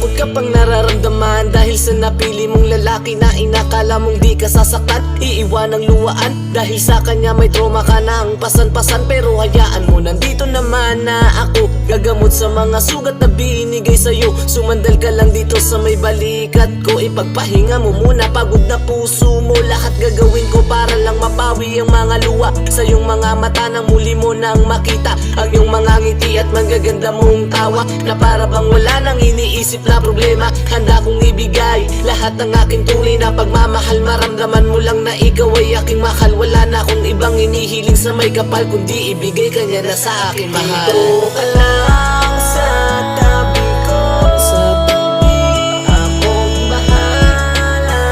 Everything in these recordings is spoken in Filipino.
Huwag ka pang nararamdaman dahil sa napili mong lalaki na inakala mong di ka sasaktan. Iiwan ng luwaan dahil sa kanya may trauma ka ng pasan-pasan. Pero hayaan mo, nandito naman na ako, gagamot sa mga sugat na binigay sa'yo. Sumandal ka lang dito sa may balikat ko, ipagpahinga mo muna, pagod na puso mo. Lahat gagawin ko para lang mapawi ang mga luha sa iyong mga mata nang muli mo nang makita ang iyong mga ngiti at magaganda mong tawa, na para bang wala nang iniisip na problema. Handa kong ibigay lahat ng aking tunay na pagmamahal. Maramdaman mo lang na ikaw ay aking mahal. Wala na akong ibang inihiling sa may kapal, kundi ibigay ka niya na sa aking mahal. Dito ka lang sa tabi ko, sa tabi akong bahala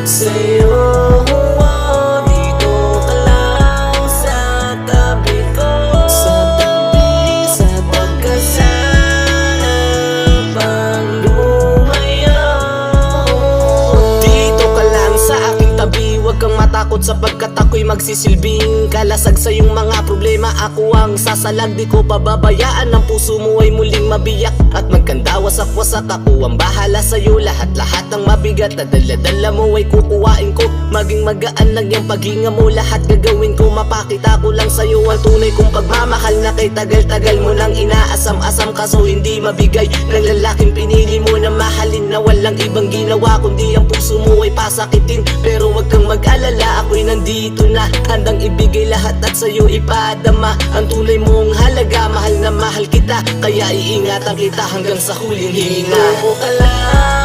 sa'yo. Matakot sapagkat ako'y magsisilbing kalasag sa iyong mga problema. Ako ang sasalag, di ko pababayaan. Ang puso mo ay muling mabiyak at magkanda wasak-wasak. Ako ang bahala sa'yo, lahat-lahat ng mabigat na dala-dala mo ay kukuhain ko. Maging magaan lang yung paghinga mo, lahat gagawin ko. Mapakita ko lang sa'yo ang tunay kong pagmamahal na kay tagal-tagal mo nang inaasam-asam, kaso hindi mabigay ng lalaking pinili mo na mahalin, na walang ibang ginawa kundi ang puso mo ay pasakitin. Pero wag kang mag-alala, ako'y nandito na, handang ibigay lahat at sa'yo ipadama ang tunay mong halaga. Mahal na mahal kita, kaya iingatan kita hanggang sa huling hininga. Dito ka lang